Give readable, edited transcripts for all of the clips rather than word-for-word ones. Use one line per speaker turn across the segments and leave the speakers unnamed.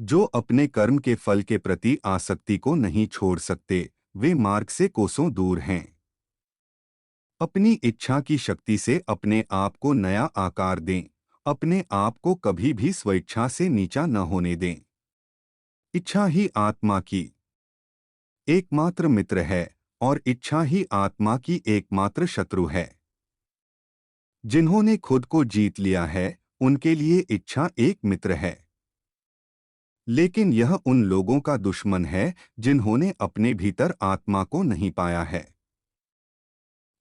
जो अपने कर्म के फल के प्रति आसक्ति को नहीं छोड़ सकते, वे मार्ग से कोसों दूर हैं। अपनी इच्छा की शक्ति से अपने आप को नया आकार दें। अपने आप को कभी भी स्वेच्छा से नीचा न होने दें। इच्छा ही आत्मा की एकमात्र मित्र है और इच्छा ही आत्मा की एकमात्र शत्रु है। जिन्होंने खुद को जीत लिया है, उनके लिए इच्छा एक मित्र है। लेकिन यह उन लोगों का दुश्मन है जिन्होंने अपने भीतर आत्मा को नहीं पाया है।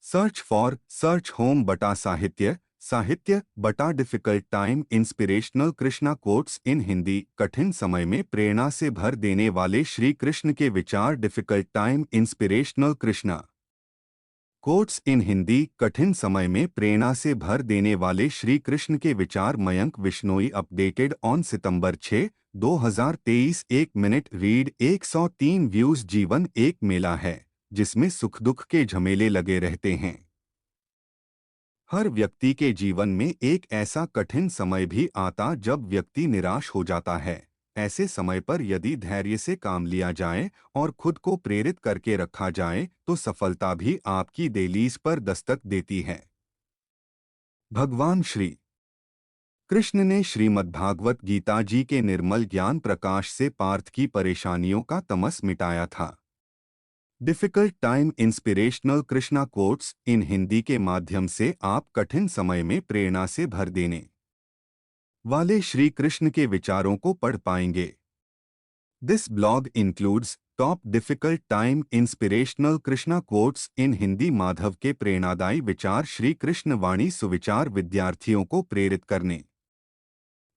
सर्च होम बटा साहित्य, साहित्य बटा difficult time inspirational Krishna quotes in Hindi. कठिन समय में प्रेरणा से भर देने वाले श्री कृष्ण के विचार। Difficult time inspirational Krishna quotes in Hindi. कठिन समय में प्रेरणा से भर देने वाले श्री कृष्ण के विचार। मयंक विश्नोई अपडेटेड ऑन सितंबर 6, 2023। 1 मिनट रीड 103 व्यूज। जीवन एक मेला है जिसमें सुख दुख के झमेले लगे रहते हैं। हर व्यक्ति के जीवन में एक ऐसा कठिन समय भी आता जब व्यक्ति निराश हो जाता है। ऐसे समय पर यदि धैर्य से काम लिया जाए और खुद को प्रेरित करके रखा जाए तो सफलता भी आपकी दहलीज पर दस्तक देती है। भगवान श्री कृष्ण ने श्रीमद्भागवत गीता जी के निर्मल ज्ञान प्रकाश से पार्थ की परेशानियों का तमस मिटाया था। Difficult time inspirational Krishna quotes in Hindi के माध्यम से आप कठिन समय में प्रेरणा से भर देने वाले श्री कृष्ण के विचारों को पढ़ पाएंगे। This blog includes top difficult time inspirational Krishna quotes in Hindi. Madhav के प्रेरणादायी विचार। श्री कृष्ण वाणी सुविचार विद्यार्थियों को प्रेरित करने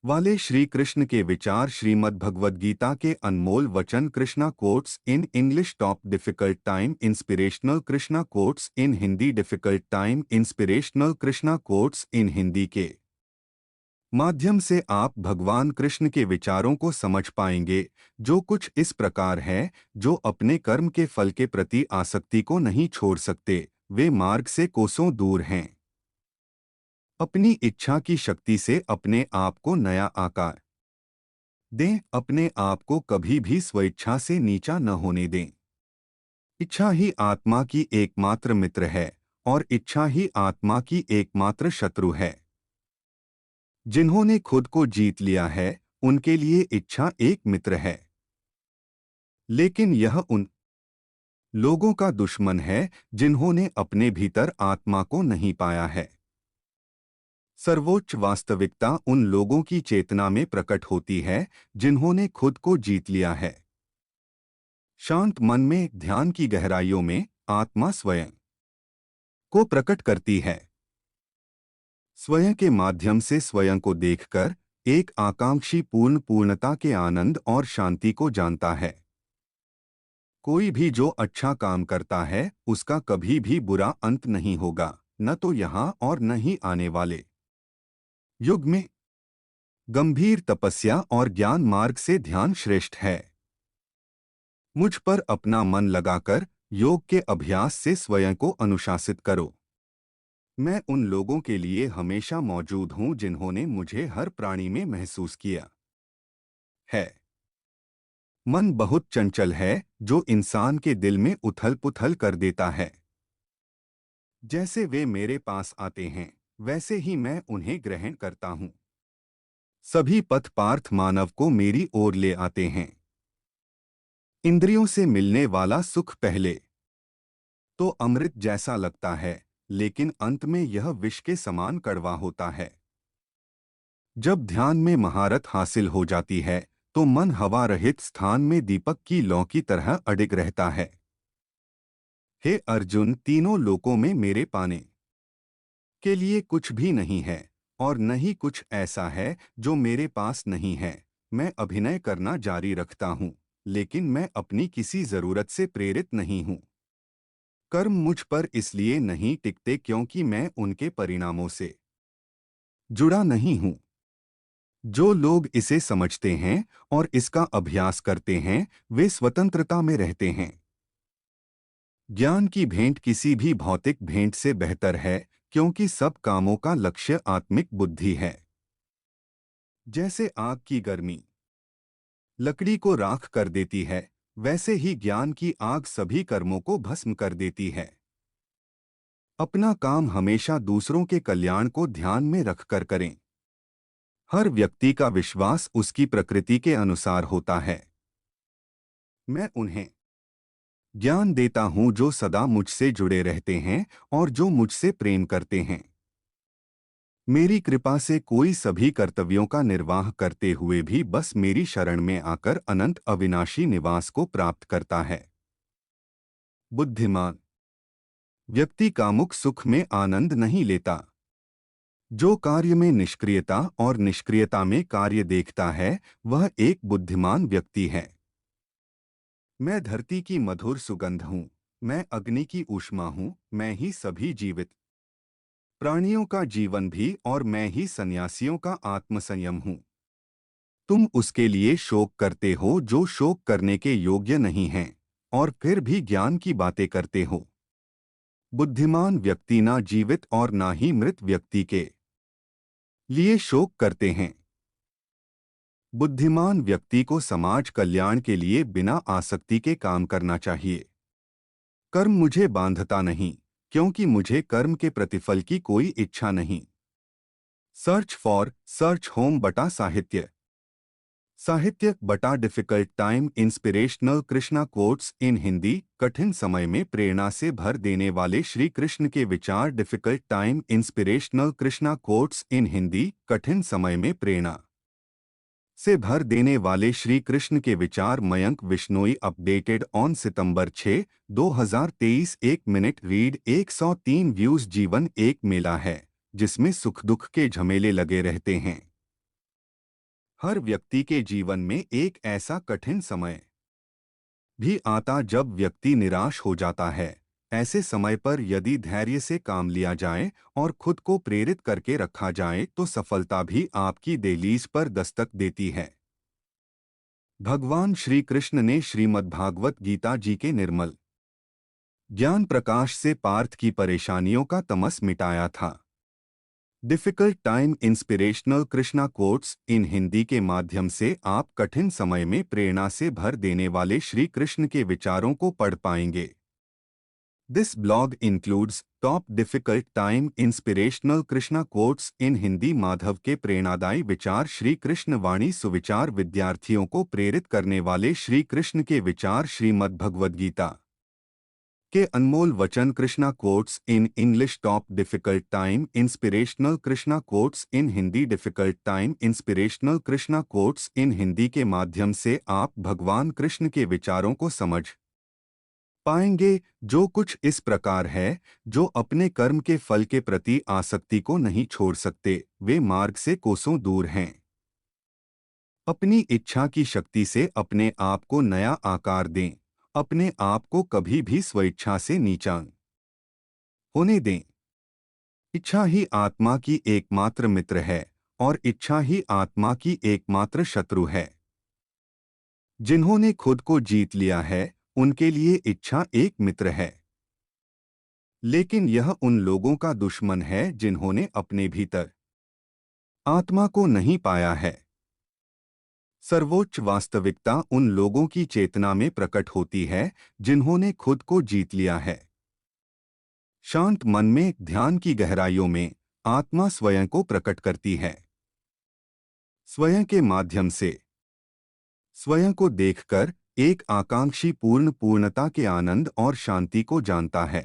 वाले श्री कृष्ण के विचार। श्रीमद् भगवद गीता के अनमोल वचन। Krishna quotes in English. Top difficult time inspirational Krishna quotes in Hindi. Difficult time inspirational Krishna quotes in Hindi के माध्यम से आप भगवान कृष्ण के विचारों को समझ पाएंगे, जो कुछ इस प्रकार है। जो अपने कर्म के फल के प्रति आसक्ति को नहीं छोड़ सकते, वे मार्ग से कोसों दूर हैं। अपनी इच्छा की शक्ति से अपने आप को नया आकार दें। अपने आप को कभी भी स्वेच्छा से नीचा न होने दें। इच्छा ही आत्मा की एकमात्र मित्र है और इच्छा ही आत्मा की एकमात्र शत्रु है। जिन्होंने खुद को जीत लिया है, उनके लिए इच्छा एक मित्र है। लेकिन यह उन लोगों का दुश्मन है जिन्होंने अपने भीतर आत्मा को नहीं पाया है। सर्वोच्च वास्तविकता उन लोगों की चेतना में प्रकट होती है जिन्होंने खुद को जीत लिया है। शांत मन में ध्यान की गहराइयों में आत्मा स्वयं को प्रकट करती है। स्वयं के माध्यम से स्वयं को देखकर एक आकांक्षी पूर्णता के आनंद और शांति को जानता है। कोई भी जो अच्छा काम करता है, उसका कभी भी बुरा अंत नहीं होगा, न तो यहाँ और न ही आने वाले युग में। गंभीर तपस्या और ज्ञान मार्ग से ध्यान श्रेष्ठ है। मुझ पर अपना मन लगाकर योग के अभ्यास से स्वयं को अनुशासित करो। मैं उन लोगों के लिए हमेशा मौजूद हूं जिन्होंने मुझे हर प्राणी में महसूस किया है। मन बहुत चंचल है, जो इंसान के दिल में उथल पुथल कर देता है। जैसे वे मेरे पास आते हैं, वैसे ही मैं उन्हें ग्रहण करता हूं। सभी पथ पार्थ मानव को मेरी ओर ले आते हैं। इंद्रियों से मिलने वाला सुख पहले तो अमृत जैसा लगता है, लेकिन अंत में यह विष के समान कड़वा होता है। जब ध्यान में महारत हासिल हो जाती है, तो मन हवा रहित स्थान में दीपक की लौ की तरह अडिग रहता है। हे अर्जुन, तीनों लोकों में मेरे पाने के लिए कुछ भी नहीं है और न ही कुछ ऐसा है जो मेरे पास नहीं है। मैं अभिनय करना जारी रखता हूँ, लेकिन मैं अपनी किसी जरूरत से प्रेरित नहीं हूँ। कर्म मुझ पर इसलिए नहीं टिकते क्योंकि मैं उनके परिणामों से जुड़ा नहीं हूँ। जो लोग इसे समझते हैं और इसका अभ्यास करते हैं, वे स्वतंत्रता में रहते हैं। ज्ञान की भेंट किसी भी भौतिक भेंट से बेहतर है, क्योंकि सब कामों का लक्ष्य आत्मिक बुद्धि है। जैसे आग की गर्मी लकड़ी को राख कर देती है, वैसे ही ज्ञान की आग सभी कर्मों को भस्म कर देती है। अपना काम हमेशा दूसरों के कल्याण को ध्यान में रखकर करें। हर व्यक्ति का विश्वास उसकी प्रकृति के अनुसार होता है। मैं उन्हें ज्ञान देता हूं जो सदा मुझसे जुड़े रहते हैं और जो मुझसे प्रेम करते हैं। मेरी कृपा से कोई सभी कर्तव्यों का निर्वाह करते हुए भी बस मेरी शरण में आकर अनंत अविनाशी निवास को प्राप्त करता है। बुद्धिमान व्यक्ति कामुक सुख में आनंद नहीं लेता। जो कार्य में निष्क्रियता और निष्क्रियता में कार्य देखता है, वह एक बुद्धिमान व्यक्ति है। मैं धरती की मधुर सुगंध हूँ, मैं अग्नि की ऊष्मा हूँ, मैं ही सभी जीवित प्राणियों का जीवन भी और मैं ही सन्यासियों का आत्मसंयम हूँ। तुम उसके लिए शोक करते हो जो शोक करने के योग्य नहीं हैं, और फिर भी ज्ञान की बातें करते हो। बुद्धिमान व्यक्ति ना जीवित और ना ही मृत व्यक्ति के लिए शोक करते हैं। बुद्धिमान व्यक्ति को समाज कल्याण के लिए बिना आसक्ति के काम करना चाहिए। कर्म मुझे बांधता नहीं, क्योंकि मुझे कर्म के प्रतिफल की कोई इच्छा नहीं। सर्च होम बटा साहित्य। साहित्य बटा difficult time inspirational Krishna quotes in Hindi. कठिन समय में प्रेरणा से भर देने वाले श्री कृष्ण के विचार। Difficult time inspirational Krishna quotes in Hindi. कठिन समय में प्रेरणा से भर देने वाले श्री कृष्ण के विचार। मयंक विश्नोई अपडेटेड ऑन सितंबर 6, 2023। 1 मिनट रीड 103 व्यूज। जीवन एक मेला है जिसमें सुख दुख के झमेले लगे रहते हैं। हर व्यक्ति के जीवन में एक ऐसा कठिन समय भी आता जब व्यक्ति निराश हो जाता है। ऐसे समय पर यदि धैर्य से काम लिया जाए और खुद को प्रेरित करके रखा जाए तो सफलता भी आपकी दहलीज पर दस्तक देती है। भगवान श्री कृष्ण ने श्रीमद्भागवत गीता जी के निर्मल ज्ञान प्रकाश से पार्थ की परेशानियों का तमस मिटाया था। Difficult time inspirational Krishna quotes in Hindi के माध्यम से आप कठिन समय में प्रेरणा से भर देने वाले श्री कृष्ण के विचारों को पढ़ पाएंगे। This blog includes top difficult time inspirational Krishna quotes in Hindi. Madhav के प्रेरणादायी विचार। श्री कृष्ण वाणी सुविचार विद्यार्थियों को प्रेरित करने वाले श्री कृष्ण के विचार। श्रीमद्भगवद्गीता के अनमोल वचन। Krishna quotes in English. Top difficult time inspirational Krishna quotes in Hindi. Difficult time inspirational Krishna quotes in Hindi के माध्यम से आप भगवान कृष्ण के विचारों को समझ पाएंगे, जो कुछ इस प्रकार है। जो अपने कर्म के फल के प्रति आसक्ति को नहीं छोड़ सकते, वे मार्ग से कोसों दूर हैं। अपनी इच्छा की शक्ति से अपने आप को नया आकार दें। अपने आप को कभी भी स्वेच्छा से नीचा होने दें। इच्छा ही आत्मा की एकमात्र मित्र है और इच्छा ही आत्मा की एकमात्र शत्रु है। जिन्होंने खुद को जीत लिया है, उनके लिए इच्छा एक मित्र है। लेकिन यह उन लोगों का दुश्मन है जिन्होंने अपने भीतर आत्मा को नहीं पाया है। सर्वोच्च वास्तविकता उन लोगों की चेतना में प्रकट होती है जिन्होंने खुद को जीत लिया है। शांत मन में ध्यान की गहराइयों में आत्मा स्वयं को प्रकट करती है। स्वयं के माध्यम से स्वयं को देखकर एक आकांक्षी पूर्ण पूर्णता के आनंद और शांति को जानता है।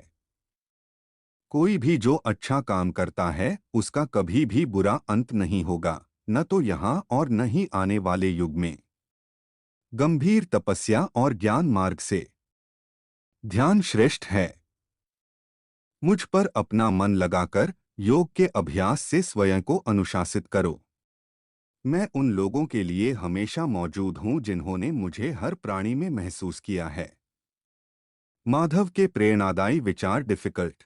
कोई भी जो अच्छा काम करता है उसका कभी भी बुरा अंत नहीं होगा, न तो यहाँ और न ही आने वाले युग में। गंभीर तपस्या और ज्ञान मार्ग से ध्यान श्रेष्ठ है। मुझ पर अपना मन लगाकर योग के अभ्यास से स्वयं को अनुशासित करो। मैं उन लोगों के लिए हमेशा मौजूद हूं जिन्होंने मुझे हर प्राणी में महसूस किया है। माधव के प्रेरणादायी विचार। Difficult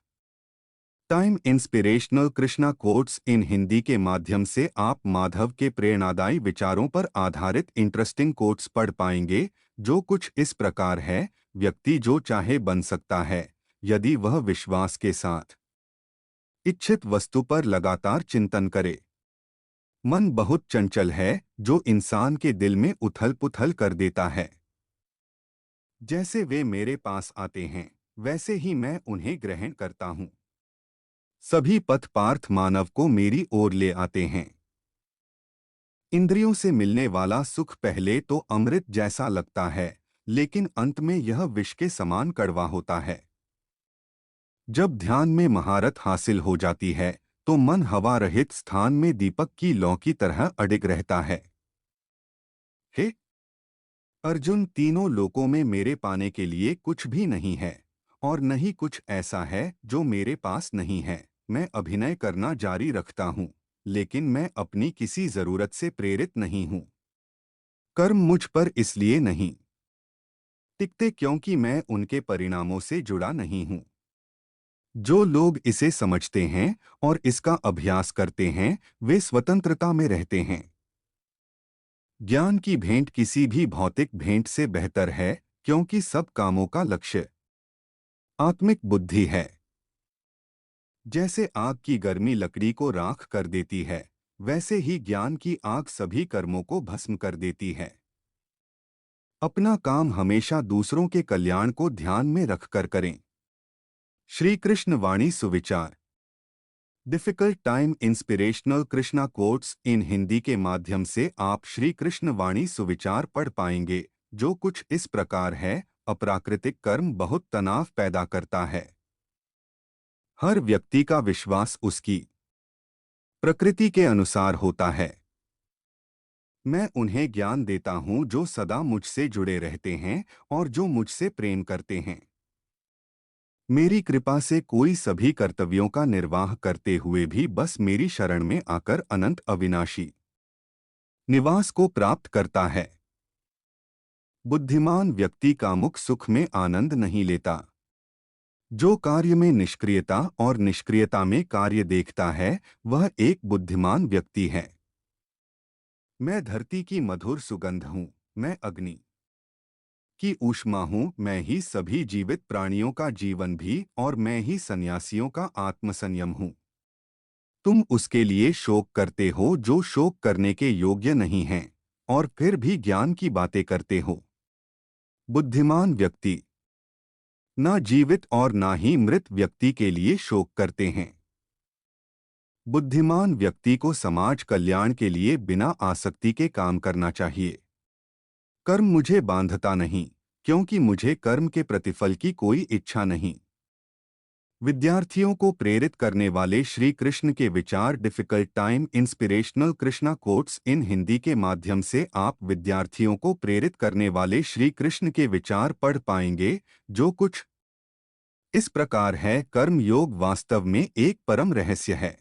time inspirational Krishna quotes in Hindi के माध्यम से आप माधव के प्रेरणादायी विचारों पर आधारित इंटरेस्टिंग कोट्स पढ़ पाएंगे, जो कुछ इस प्रकार है। व्यक्ति जो चाहे बन सकता है यदि वह विश्वास के साथ इच्छित वस्तु पर लगातार चिंतन करे। मन बहुत चंचल है, जो इंसान के दिल में उथल पुथल कर देता है। जैसे वे मेरे पास आते हैं, वैसे ही मैं उन्हें ग्रहण करता हूँ। सभी पथ पार्थ मानव को मेरी ओर ले आते हैं। इंद्रियों से मिलने वाला सुख पहले तो अमृत जैसा लगता है, लेकिन अंत में यह विष के समान कड़वा होता है। जब ध्यान में महारत हासिल हो जाती है, तो मन हवा रहित स्थान में दीपक की लौ की तरह अडिग रहता है। हे अर्जुन, तीनों लोकों में मेरे पाने के लिए कुछ भी नहीं है, और न ही कुछ ऐसा है जो मेरे पास नहीं है। मैं अभिनय करना जारी रखता हूँ, लेकिन मैं अपनी किसी जरूरत से प्रेरित नहीं हूँ। कर्म मुझ पर इसलिए नहीं टिकते क्योंकि मैं उनके परिणामों से जुड़ा नहीं हूँ। जो लोग इसे समझते हैं और इसका अभ्यास करते हैं, वे स्वतंत्रता में रहते हैं। ज्ञान की भेंट किसी भी भौतिक भेंट से बेहतर है, क्योंकि सब कामों का लक्ष्य आत्मिक बुद्धि है। जैसे आग की गर्मी लकड़ी को राख कर देती है, वैसे ही ज्ञान की आग सभी कर्मों को भस्म कर देती है। अपना काम हमेशा दूसरों के कल्याण को ध्यान में रखकर करें। श्री कृष्ण वाणी सुविचार। Difficult time inspirational Krishna quotes in Hindi के माध्यम से आप श्री कृष्ण वाणी सुविचार पढ़ पाएंगे, जो कुछ इस प्रकार है। अप्राकृतिक कर्म बहुत तनाव पैदा करता है। हर व्यक्ति का विश्वास उसकी प्रकृति के अनुसार होता है। मैं उन्हें ज्ञान देता हूँ जो सदा मुझसे जुड़े रहते हैं और जो मुझसे प्रेम करते हैं। मेरी कृपा से कोई सभी कर्तव्यों का निर्वाह करते हुए भी बस मेरी शरण में आकर अनंत अविनाशी निवास को प्राप्त करता है। बुद्धिमान व्यक्ति का मुख सुख में आनंद नहीं लेता। जो कार्य में निष्क्रियता और निष्क्रियता में कार्य देखता है, वह एक बुद्धिमान व्यक्ति है। मैं धरती की मधुर सुगंध हूँ, मैं अग्नि की ऊष्मा हूँ, मैं ही सभी जीवित प्राणियों का जीवन भी, और मैं ही सन्यासियों का आत्मसंयम हूँ। तुम उसके लिए शोक करते हो जो शोक करने के योग्य नहीं हैं, और फिर भी ज्ञान की बातें करते हो। बुद्धिमान व्यक्ति न जीवित और न ही मृत व्यक्ति के लिए शोक करते हैं। बुद्धिमान व्यक्ति को समाज कल्याण के लिए बिना आसक्ति के काम करना चाहिए। कर्म मुझे बांधता नहीं, क्योंकि मुझे कर्म के प्रतिफल की कोई इच्छा नहीं। विद्यार्थियों को प्रेरित करने वाले श्री कृष्ण के विचार। Difficult time inspirational Krishna quotes in Hindi के माध्यम से आप विद्यार्थियों को प्रेरित करने वाले श्री कृष्ण के विचार पढ़ पाएंगे, जो कुछ इस प्रकार है। कर्म योग वास्तव में एक परम रहस्य है।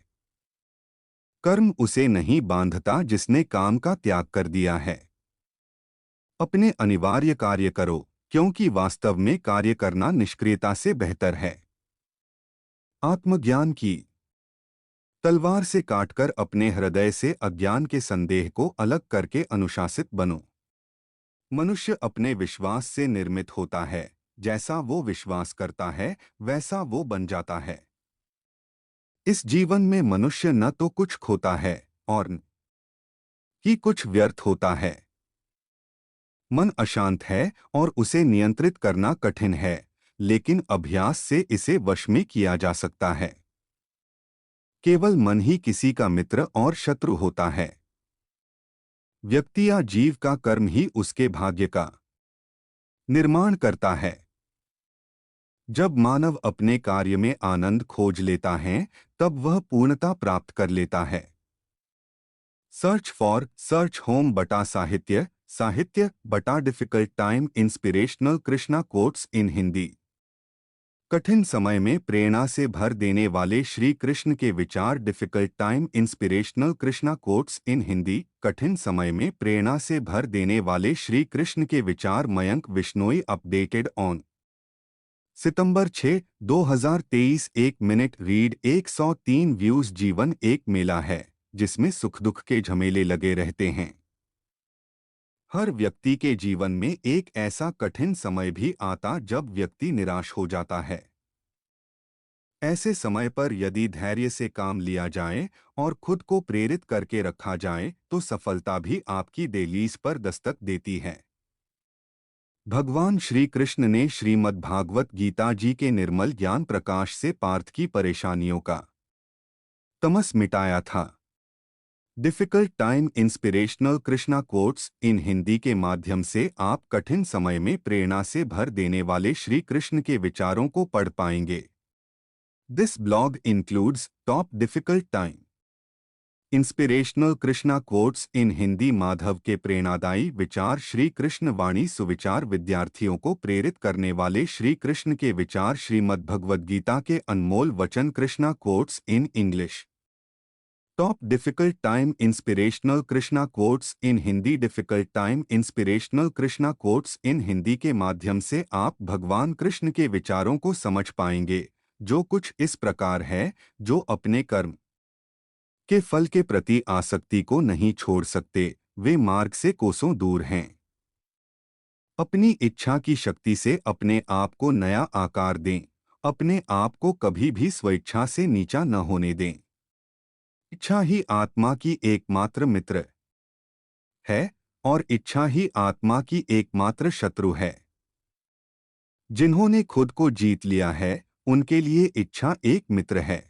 कर्म उसे नहीं बांधता जिसने काम का त्याग कर दिया है। अपने अनिवार्य कार्य करो, क्योंकि वास्तव में कार्य करना निष्क्रियता से बेहतर है। आत्मज्ञान की तलवार से काटकर अपने हृदय से अज्ञान के संदेह को अलग करके अनुशासित बनो। मनुष्य अपने विश्वास से निर्मित होता है। जैसा वो विश्वास करता है, वैसा वो बन जाता है। इस जीवन में मनुष्य न तो कुछ खोता है और न ही कुछ व्यर्थ होता है। मन अशांत है और उसे नियंत्रित करना कठिन है, लेकिन अभ्यास से इसे वश में किया जा सकता है। केवल मन ही किसी का मित्र और शत्रु होता है। व्यक्ति या जीव का कर्म ही उसके भाग्य का निर्माण करता है। जब मानव अपने कार्य में आनंद खोज लेता है, तब वह पूर्णता प्राप्त कर लेता है। सर्च होम बटा साहित्य, साहित्य बटा difficult time inspirational Krishna quotes in Hindi. कठिन समय में प्रेरणा से भर देने वाले श्री कृष्ण के विचार। Difficult time inspirational Krishna quotes in Hindi. कठिन समय में प्रेरणा से भर देने वाले श्री कृष्ण के विचार। मयंक बिश्नोई अपडेटेड ऑन सितंबर 6, 2023। 1 मिनट रीड 103 व्यूज। जीवन एक मेला है, जिसमें सुख दुख के झमेले लगे रहते हैं। हर व्यक्ति के जीवन में एक ऐसा कठिन समय भी आता जब व्यक्ति निराश हो जाता है। ऐसे समय पर यदि धैर्य से काम लिया जाए और खुद को प्रेरित करके रखा जाए तो सफलता भी आपकी दहलीज पर दस्तक देती है। भगवान श्री कृष्ण ने श्रीमद् भागवत गीता जी के निर्मल ज्ञान प्रकाश से पार्थ की परेशानियों का तमस मिटाया था। Difficult time inspirational Krishna quotes in Hindi के माध्यम से आप कठिन समय में प्रेरणा से भर देने वाले श्री कृष्ण के विचारों को पढ़ पाएंगे। This blog includes top difficult time inspirational Krishna quotes in Hindi. Madhav के प्रेरणादायी विचार श्री कृष्ण वाणी सुविचार विद्यार्थियों को प्रेरित करने वाले श्री कृष्ण के विचार श्रीमद् भगवद गीता के अनमोल वचन Krishna quotes in English. Top difficult time inspirational Krishna quotes in Hindi. Difficult time inspirational Krishna quotes in Hindi के माध्यम से आप भगवान कृष्ण के विचारों को समझ पाएंगे, जो कुछ इस प्रकार है। जो अपने कर्म के फल के प्रति आसक्ति को नहीं छोड़ सकते, वे मार्ग से कोसों दूर हैं। अपनी इच्छा की शक्ति से अपने आप को नया आकार दें। अपने आप को कभी भी स्वेच्छा से नीचा न होने दें। इच्छा ही आत्मा की एकमात्र मित्र है और इच्छा ही आत्मा की एकमात्र शत्रु है। जिन्होंने खुद को जीत लिया है, उनके लिए इच्छा एक मित्र है।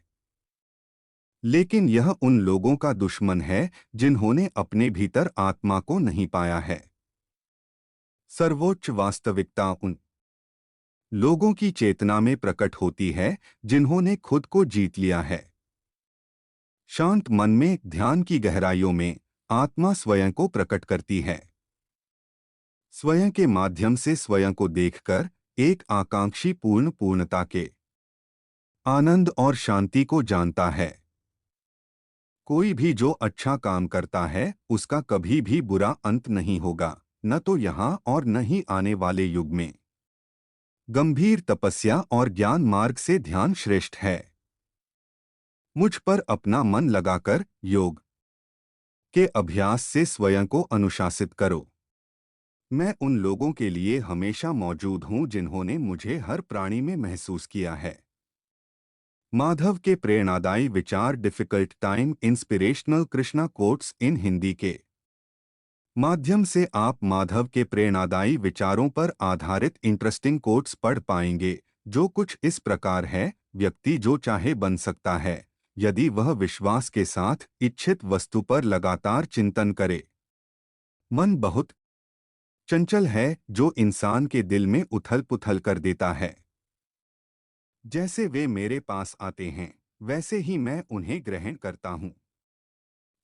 लेकिन यह उन लोगों का दुश्मन है जिन्होंने अपने भीतर आत्मा को नहीं पाया है। सर्वोच्च वास्तविकता उन लोगों की चेतना में प्रकट होती है जिन्होंने खुद को जीत लिया है। शांत मन में ध्यान की गहराइयों में आत्मा स्वयं को प्रकट करती है। स्वयं के माध्यम से स्वयं को देखकर एक आकांक्षी पूर्णता के आनंद और शांति को जानता है। कोई भी जो अच्छा काम करता है उसका कभी भी बुरा अंत नहीं होगा, न तो यहाँ और न ही आने वाले युग में। गंभीर तपस्या और ज्ञान मार्ग से ध्यान श्रेष्ठ है। मुझ पर अपना मन लगाकर योग के अभ्यास से स्वयं को अनुशासित करो। मैं उन लोगों के लिए हमेशा मौजूद हूँ जिन्होंने मुझे हर प्राणी में महसूस किया है। माधव के प्रेरणादायी विचार difficult time inspirational Krishna quotes in Hindi के माध्यम से आप माधव के प्रेरणादायी विचारों पर आधारित इंटरेस्टिंग कोट्स पढ़ पाएंगे, जो कुछ इस प्रकार है। व्यक्ति जो चाहे बन सकता है यदि वह विश्वास के साथ इच्छित वस्तु पर लगातार चिंतन करे। मन बहुत चंचल है जो इंसान के दिल में उथल पुथल कर देता है। जैसे वे मेरे पास आते हैं वैसे ही मैं उन्हें ग्रहण करता हूं।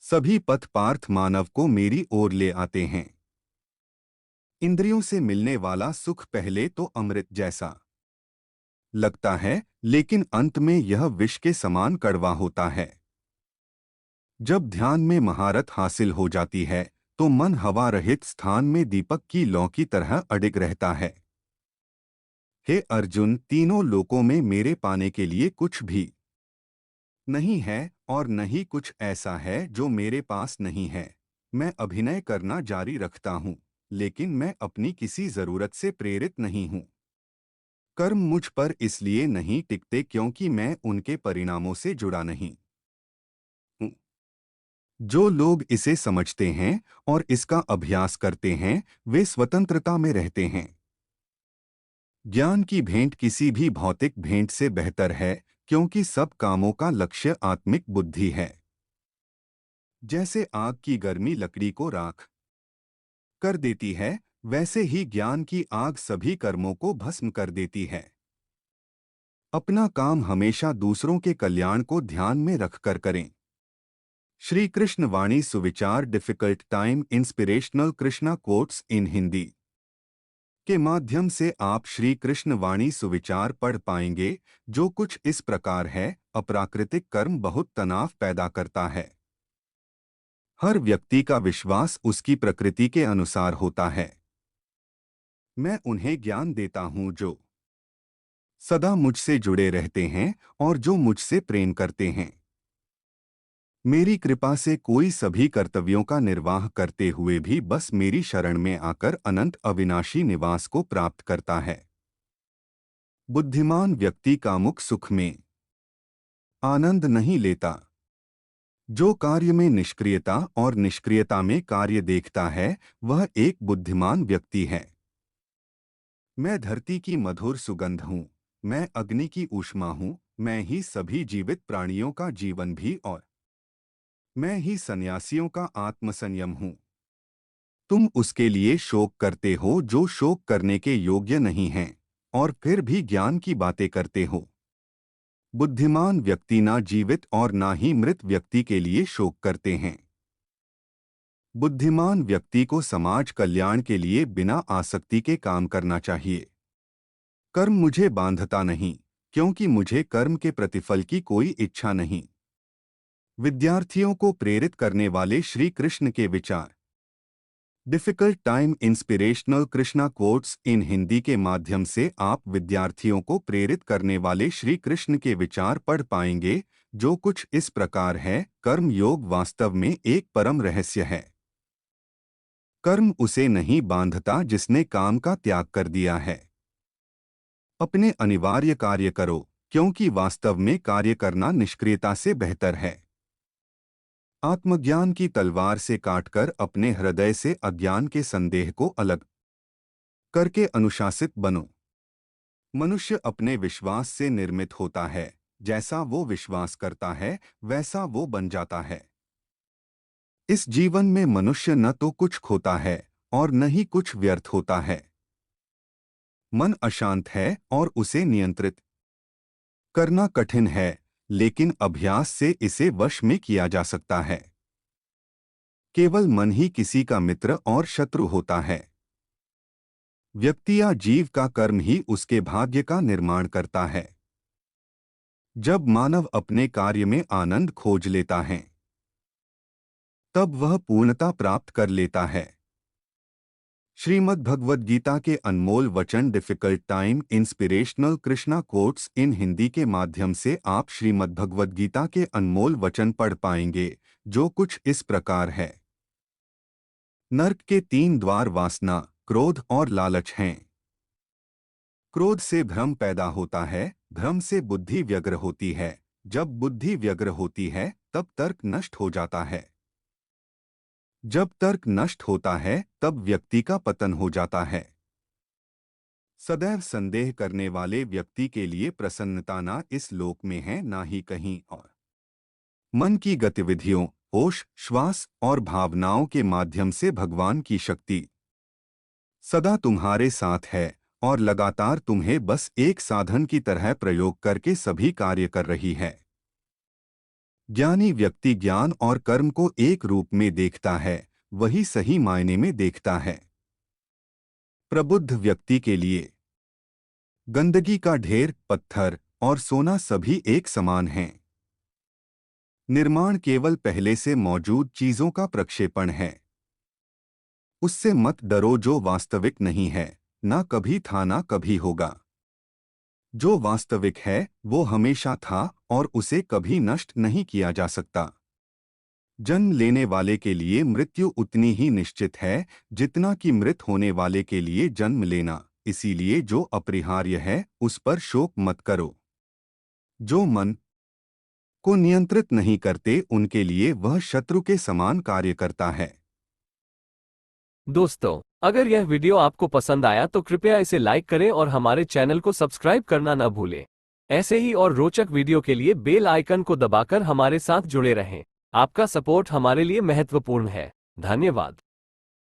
सभी पथ पार्थ मानव को मेरी ओर ले आते हैं। इंद्रियों से मिलने वाला सुख पहले तो अमृत जैसा लगता है, लेकिन अंत में यह विष के समान कड़वा होता है। जब ध्यान में महारत हासिल हो जाती है तो मन हवा रहित स्थान में दीपक की लौ की तरह अडिग रहता है। हे अर्जुन, तीनों लोकों में मेरे पाने के लिए कुछ भी नहीं है और न ही कुछ ऐसा है जो मेरे पास नहीं है। मैं अभिनय करना जारी रखता हूँ, लेकिन मैं अपनी किसी जरूरत से प्रेरित नहीं हूँ। कर्म मुझ पर इसलिए नहीं टिकते क्योंकि मैं उनके परिणामों से जुड़ा नहीं हूँ। जो लोग इसे समझते हैं और इसका अभ्यास करते हैं, वे स्वतंत्रता में रहते हैं। ज्ञान की भेंट किसी भी भौतिक भेंट से बेहतर है, क्योंकि सब कामों का लक्ष्य आत्मिक बुद्धि है। जैसे आग की गर्मी लकड़ी को राख कर देती है, वैसे ही ज्ञान की आग सभी कर्मों को भस्म कर देती है। अपना काम हमेशा दूसरों के कल्याण को ध्यान में रखकर करें। श्री कृष्ण वाणी सुविचार difficult time inspirational Krishna quotes in Hindi के माध्यम से आप श्री कृष्ण वाणी सुविचार पढ़ पाएंगे, जो कुछ इस प्रकार है। अप्राकृतिक कर्म बहुत तनाव पैदा करता है। हर व्यक्ति का विश्वास उसकी प्रकृति के अनुसार होता है। मैं उन्हें ज्ञान देता हूं जो सदा मुझसे जुड़े रहते हैं और जो मुझसे प्रेम करते हैं। मेरी कृपा से कोई सभी कर्तव्यों का निर्वाह करते हुए भी बस मेरी शरण में आकर अनंत अविनाशी निवास को प्राप्त करता है। बुद्धिमान व्यक्ति कामुक सुख में आनंद नहीं लेता। जो कार्य में निष्क्रियता और निष्क्रियता में कार्य देखता है, वह एक बुद्धिमान व्यक्ति है। मैं धरती की मधुर सुगंध हूँ, मैं अग्नि की ऊष्मा हूँ, मैं ही सभी जीवित प्राणियों का जीवन भी, और मैं ही सन्यासियों का आत्मसंयम हूँ। तुम उसके लिए शोक करते हो जो शोक करने के योग्य नहीं हैं, और फिर भी ज्ञान की बातें करते हो। बुद्धिमान व्यक्ति ना जीवित और ना ही मृत व्यक्ति के लिए शोक करते हैं। बुद्धिमान व्यक्ति को समाज कल्याण के लिए बिना आसक्ति के काम करना चाहिए। कर्म मुझे बांधता नहीं, क्योंकि मुझे कर्म के प्रतिफल की कोई इच्छा नहीं। विद्यार्थियों को प्रेरित करने वाले श्री कृष्ण के विचार। Difficult time inspirational Krishna quotes in Hindi के माध्यम से आप विद्यार्थियों को प्रेरित करने वाले श्री कृष्ण के विचार पढ़ पाएंगे, जो कुछ इस प्रकार है। कर्म योग वास्तव में एक परम रहस्य है। कर्म उसे नहीं बांधता जिसने काम का त्याग कर दिया है। अपने अनिवार्य कार्य करो, क्योंकि वास्तव में कार्य करना निष्क्रियता से बेहतर है। आत्मज्ञान की तलवार से काटकर अपने हृदय से अज्ञान के संदेह को अलग करके अनुशासित बनो। मनुष्य अपने विश्वास से निर्मित होता है। जैसा वो विश्वास करता है, वैसा वो बन जाता है। इस जीवन में मनुष्य न तो कुछ खोता है और न ही कुछ व्यर्थ होता है। मन अशांत है और उसे नियंत्रित करना कठिन है, लेकिन अभ्यास से इसे वश में किया जा सकता है। केवल मन ही किसी का मित्र और शत्रु होता है। व्यक्ति या जीव का कर्म ही उसके भाग्य का निर्माण करता है। जब मानव अपने कार्य में आनंद खोज लेता है, तब वह पूर्णता प्राप्त कर लेता है। श्रीमद् भगवद गीता के अनमोल वचन difficult time inspirational Krishna quotes in Hindi के माध्यम से आप श्रीमद् भगवद गीता के अनमोल वचन पढ़ पाएंगे, जो कुछ इस प्रकार है। नर्क के 3 द्वार वासना, क्रोध और लालच हैं। क्रोध से भ्रम पैदा होता है, भ्रम से बुद्धि व्यग्र होती है, जब बुद्धि व्यग्र होती है तब तर्क नष्ट हो जाता है। जब तर्क नष्ट होता है तब व्यक्ति का पतन हो जाता है। सदैव संदेह करने वाले व्यक्ति के लिए प्रसन्नता ना इस लोक में है ना ही कहीं और। मन की गतिविधियों, होश, श्वास और भावनाओं के माध्यम से भगवान की शक्ति सदा तुम्हारे साथ है और लगातार तुम्हें बस एक साधन की तरह प्रयोग करके सभी कार्य कर रही है। ज्ञानी व्यक्ति ज्ञान और कर्म को एक रूप में देखता है, वही सही मायने में देखता है। प्रबुद्ध व्यक्ति के लिए गंदगी का ढेर, पत्थर और सोना सभी एक समान हैं। निर्माण केवल पहले से मौजूद चीजों का प्रक्षेपण है। उससे मत डरो जो वास्तविक नहीं है, ना कभी था ना कभी होगा। जो वास्तविक है वो हमेशा था और उसे कभी नष्ट नहीं किया जा सकता। जन्म लेने वाले के लिए मृत्यु उतनी ही निश्चित है जितना कि मृत होने वाले के लिए जन्म लेना, इसीलिए जो अपरिहार्य है उस पर शोक मत करो। जो मन को नियंत्रित नहीं करते उनके लिए वह शत्रु के समान कार्य करता है।
दोस्तों, अगर यह वीडियो आपको पसंद आया तो कृपया इसे लाइक करें और हमारे चैनल को सब्सक्राइब करना न भूलें। ऐसे ही और रोचक वीडियो के लिए बेल आइकन को दबाकर हमारे साथ जुड़े रहें। आपका सपोर्ट हमारे लिए महत्वपूर्ण है। धन्यवाद।